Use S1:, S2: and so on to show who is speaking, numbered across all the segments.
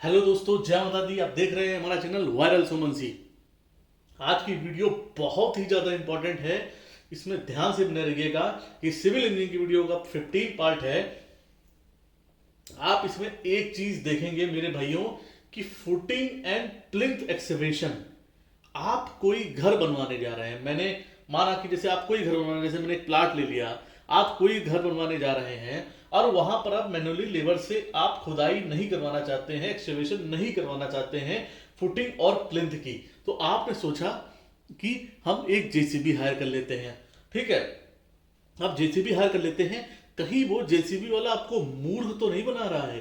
S1: Hello दोस्तों, जय माता दी। आप देख रहे हैं हमारा चैनल वायरल सुमन सी। आज की वीडियो बहुत ही ज़्यादा इंपॉर्टेंट है। इसमें ध्यान से बने रहिएगा। ये सिविल इंजीनियरिंग की वीडियो का 15 पार्ट है। आप इसमें एक चीज देखेंगे मेरे भाइयों कि फुटिंग एंड प्लिंथ एक्सकवेशन। आप कोई घर बनवाने जा रहे हैं। मैंने माना कि जैसे आप कोई घर बनवाने, जैसे मैंने एक प्लाट ले लिया, आप कोई घर बनवाने जा रहे हैं और वहां पर आप मैनुअली लेबर से आप खुदाई नहीं करवाना चाहते हैं, एक्सकवेशन नहीं करवाना चाहते हैं फुटिंग और प्लिंथ की। तो आपने सोचा कि हम एक जेसीबी हायर कर लेते हैं। ठीक है, आप जेसीबी हायर कर लेते हैं। कहीं वो जेसीबी वाला आपको मूर्ख तो नहीं बना रहा है।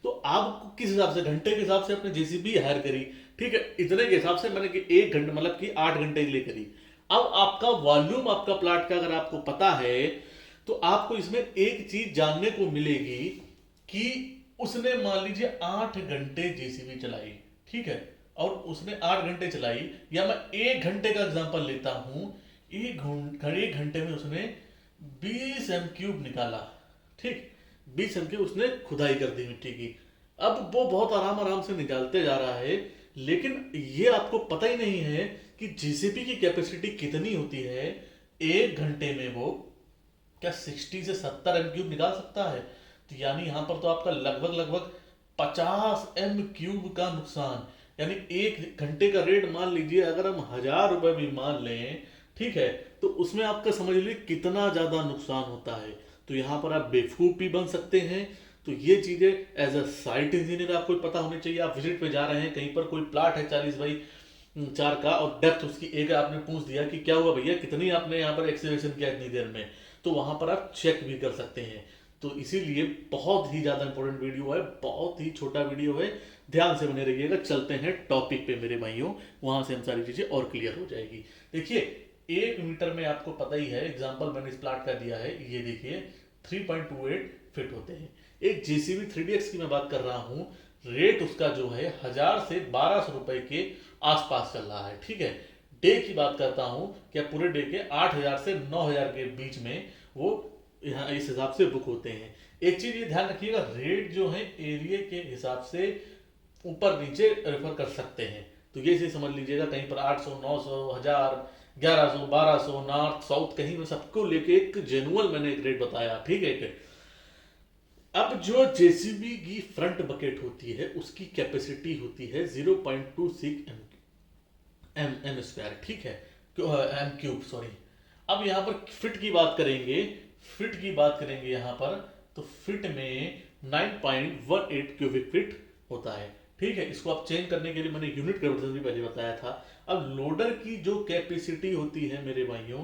S1: तो आप किस हिसाब से, घंटे के हिसाब से आपने जेसीबी हायर करी। ठीक है, इतने के हिसाब से मैंने कि 1 घंटे मतलब कि 8 घंटे के लिए करी। अब आपका वॉल्यूम आपका प्लाट का अगर आपको पता है तो आपको इसमें एक चीज जानने को मिलेगी कि उसने मान लीजिए 8 घंटे जेसीबी चलाई। ठीक है, और उसने 8 घंटे चलाई, या मैं 1 घंटे का एग्जांपल लेता हूं। 1 घंटे में उसने 20 m³ निकाला। ठीक, 20 m³ उसने खुदाई कर दी मिट्टी की। अब वो बहुत आराम आराम से निकालते जा रहा है, लेकिन ये आपको पता ही नहीं है कि जेसीबी की कैपेसिटी कितनी होती है। 1 घंटे में वो क्या 60 से 70 m³ निकाल सकता है। तो यानी यहां पर तो आपका लगभग लगभग 50 m³ का नुकसान। यानी 1 घंटे का रेट मान लीजिए, अगर हम 1000 रुपए भी मान लें, ठीक है, तो उसमें आपका समझ लीजिए कितना ज्यादा नुकसान होता है। तो यहां पर आप बेवकूफ भी बन सकते हैं। तो ये चीजें एज अ साइट इंजीनियर आपको पता होनी चाहिए। आप विजिट पे जा रहे हैं, कहीं पर कोई प्लाट है 40x4 का और डेप्थ उसकी एक आपने पूछ दिया कि क्या हुआ भैया, कितनी आपने यहाँ पर एक्सीवेशन किया इतनी देर में, तो वहां पर आप चेक भी कर सकते हैं। तो इसीलिए बहुत ही ज्यादा इंपॉर्टेंट वीडियो है, बहुत ही छोटा वीडियो है। ध्यान से बने रहिएगा। चलते हैं टॉपिक पे मेरे भाइयों, वहां से हम सारी चीजें और क्लियर हो जाएगी। देखिए, 1 मीटर में आपको पता ही है, एग्जाम्पल मैंने इस प्लाट का दिया है, ये देखिए 3.28 फीट होते हैं। एक जेसीबी 3DX की मैं बात कर रहा हूं, रेट उसका जो है 1000 से 1200 रुपए के आसपास चल रहा है। ठीक है, डे की बात करता हूं, क्या पूरे डे के 8000 से 9000 के बीच में वो यहाँ इस हिसाब से बुक होते हैं। एक चीज ये ध्यान रखिएगा, रेट जो है एरिया के हिसाब से ऊपर नीचे रेफर कर सकते हैं। तो ये चीज समझ लीजिएगा, कहीं पर 800, 900, 1000, 1100, 1200, नॉर्थ साउथ कहीं में सबको लेके एक जेनुअल मैंने एक रेट बताया। ठीक है, अब जो जेसीबी की फ्रंट बकेट होती है उसकी कैपेसिटी होती है 0.26 एम स्क्वायर। ठीक है, m³ सॉरी। अब यहां पर फिट की बात करेंगे, फिट की बात करेंगे यहां पर, तो फिट में 9.18 क्यूबिक फिट होता है। ठीक है, इसको आप चेंज करने के लिए मैंने यूनिट कन्वर्जन भी पहले बताया था। अब लोडर की जो कैपेसिटी होती है मेरे भाइयों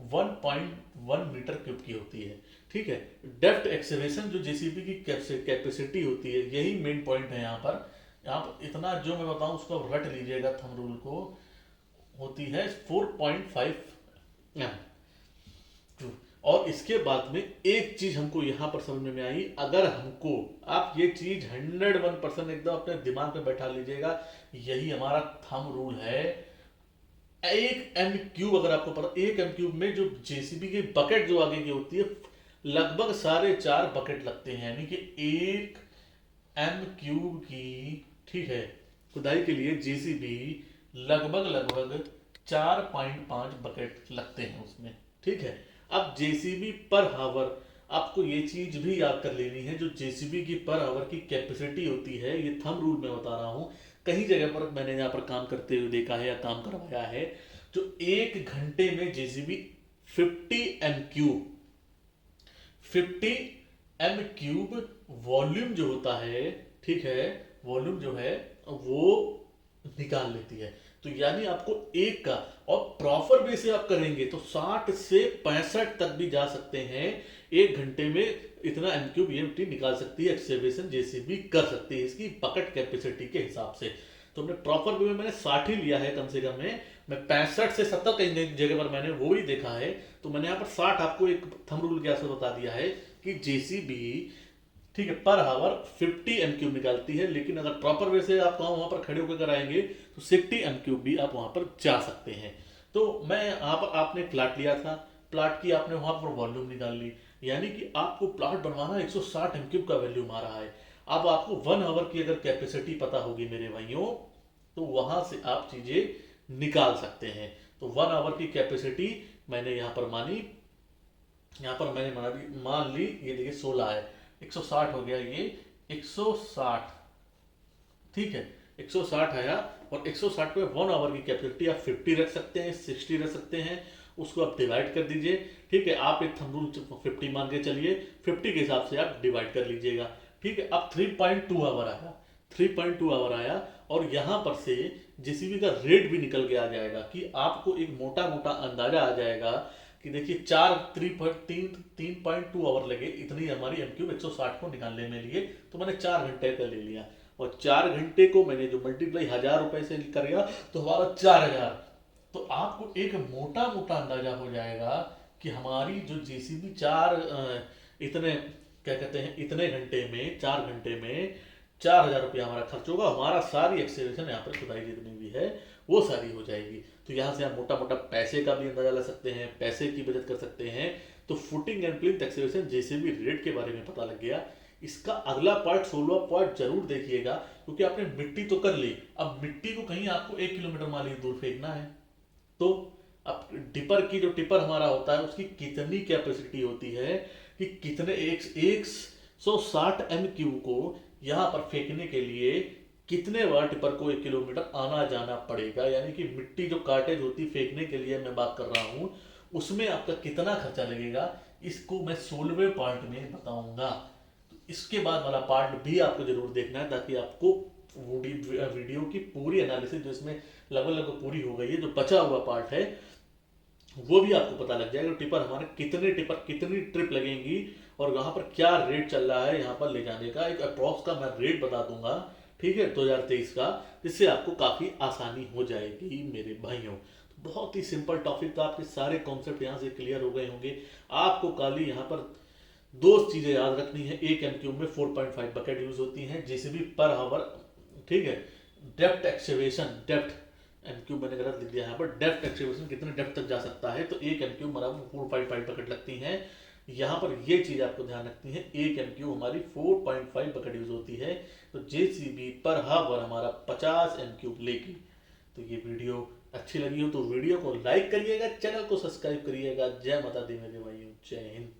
S1: 1.1 मीटर क्यूब की होती है। ठीक है, डेप्थ एक्सेवेशन जो जेसीबी की कैपेसिटी होती है, यही मेन पॉइंट है यहाँ पर। यहाँ पर इतना जो मैं बताऊं उसको रट लीजिएगा, थंब रूल को, होती है 4.5 एम। और इसके बाद में एक चीज हमको यहां पर समझ में आई, अगर हमको, आप ये चीज 101% एकदम अपने दिमाग में बैठा लीजिएगा, यही हमारा थंब रूल है। 1 m³ अगर आपको पता, 1 m³ में जो जेसीबी की बकेट जो आगे की होती है, लगभग 4.5 बकेट लगते हैं। यानी कि 1 m³ की, ठीक है, खुदाई के लिए जेसीबी लगभग लगभग 4.5 बकेट लगते हैं उसमें। ठीक है, अब जेसीबी पर हावर, आपको ये चीज भी याद कर लेनी है, जो जेसीबी की पर हावर की कैपेसिटी होती है, ये थंब रूल में बता रहा हूं। कई जगह पर मैंने यहाँ पर काम करते हुए देखा है या काम करवाया है, जो 1 घंटे में जेसीबी 50 m³ 50 m³ वॉल्यूम जो होता है, ठीक है, वॉल्यूम जो है वो निकाल लेती है। तो यानी आपको एक का, और प्रॉपर वे से आप करेंगे तो 60 से 65 तक भी जा सकते हैं। 1 घंटे में इतना m³ ये मिट्टी निकाल सकती है, एक्सकेवेशन जेसीबी कर सकती है इसकी बकेट कैपेसिटी के हिसाब से। तो हमने प्रॉपर वे में मैंने 60 ही लिया है कम से कम में, मैं 65 से 70 कई जगह पर मैंने वो ही देखा है। तो मैंने यहाँ पर 60 आपको एक थंब रूल के आसपास बता दिया है कि जेसीबी, ठीक है, पर हावर 50 m³ निकालती है। लेकिन अगर प्रॉपर वे से आप वहां पर खड़े होकर कराएंगे तो 60 m³ भी आप वहां पर जा सकते हैं। तो मैं यहाँ पर, आपने प्लाट लिया था, प्लाट की आपने वहां पर वॉल्यूम निकाल ली, यानी कि आपको प्लाट बनवाना 160 m³ का वॉल्यूम आ रहा है। अब आपको 1 आवर की अगर कैपेसिटी पता होगी मेरे भाइयों, तो वहां से आप चीजें निकाल सकते हैं। तो 1 आवर की कैपेसिटी मैंने यहाँ पर मानी, यहाँ पर मैंने मान ली, ये देखिए 16 है, 160 हो गया ये, 160, ठीक है, 160 आया। और 160 पे 1 आवर की कैपेसिटी आप 50 रख सकते हैं, 60 रख सकते हैं, उसको आप डिवाइड कर दीजिए। ठीक है, आप एक थंब रूल 50 मान के चलिए, 50 के हिसाब से आप डिवाइड कर लीजिएगा। ठीक है, अब 3.2 आवर आया, 3.2 आवर आया। और यहां पर से जेसीबी का रेट भी निकल के आ जाएगा, कि आपको एक मोटा मोटा अंदाजा आ जाएगा कि देखिए 3.2 आवर लगे इतनी हमारी एमक्यूब 160 को निकालने में लिए। तो मैंने 4 घंटे का ले लिया, और 4 घंटे को मैंने जो मल्टीप्लाई 1000 रुपए से कर गया, तो हमारा 4000। तो आपको एक मोटा मोटा अंदाजा हो जाएगा कि हमारी जो जेसीबी इतने क्या कहते हैं, इतने घंटे में, 4 घंटे में 4000 रुपया हमारा खर्च होगा। हमारा सारी एक्सेलरेशन यहाँ पर खुदाई जितनी भी है वो सारी हो जाएगी। तो यहाँ से आप मोटा मोटा पैसे का भी अंदाजा लगा सकते हैं, पैसे की बचत कर सकते हैं। तो footing and plinth acceleration JCB rate के बारे में पता लग गया। इसका अगला पार्ट 16वां पार्ट जरूर देखिएगा, क्योंकि आपने मिट्टी तो कर ली, अब मिट्टी को कहीं आपको 1 किलोमीटर मान लीजिए दूर फेंकना है। तो अब टिपर की जो टिपर हमारा होता है उसकी कितनी कैपेसिटी होती है, कि कितने 160 MQ को यहाँ पर फेंकने के लिए कितने बार टिपर को 1 किलोमीटर आना जाना पड़ेगा। यानी कि मिट्टी जो कार्टेज होती फेंकने के लिए मैं बात कर रहा हूँ, उसमें आपका कितना खर्चा लगेगा, इसको मैं 16वें पार्ट में बताऊंगा। तो इसके बाद वाला पार्ट भी आपको जरूर देखना है, ताकि आपको वीडियो की पूरी एनालिसिस जो इसमें लगभग लगभग पूरी हो गई है, जो बचा हुआ पार्ट है वो भी आपको पता लग जाएगा। टिपर कितनी ट्रिप लगेंगी, और वहां पर क्या रेट चल रहा है यहाँ पर ले जाने का, एक अप्रॉक्स का मैं रेट बता दूंगा, ठीक है, 2023 का, जिससे आपको काफी आसानी हो जाएगी मेरे भाइयों। तो बहुत ही सिंपल टॉपिक था, आपके सारे कॉन्सेप्ट यहाँ से क्लियर हो गए होंगे। आपको खाली यहाँ पर दो चीजें याद रखनी है। एक एमक्यूब में 4.5 बकेट यूज होती हैं, जेसीबी पर आवर, ठीक है। डेप्थ एक्सकेवेशन, डेप्थ एमक्यूब मैंने गलत लिख दिया यहाँ पर, डेप्थ एक्सकेवेशन कितने डेप्थ तक जा सकता है, तो एक एमक्यूब बराबर 4.5 बकेट लगती है। यहाँ पर ये चीज आपको ध्यान रखनी है, एक एमक्यूब हमारी 4.5 बकेट यूज होती है। तो जेसीबी पर हावर हमारा 50 एमक्यूब लेगी। तो ये वीडियो अच्छी लगी हो तो वीडियो को लाइक करिएगा, चैनल को सब्सक्राइब करिएगा। जय माता दी मेरे भाइयों, जय हिंद।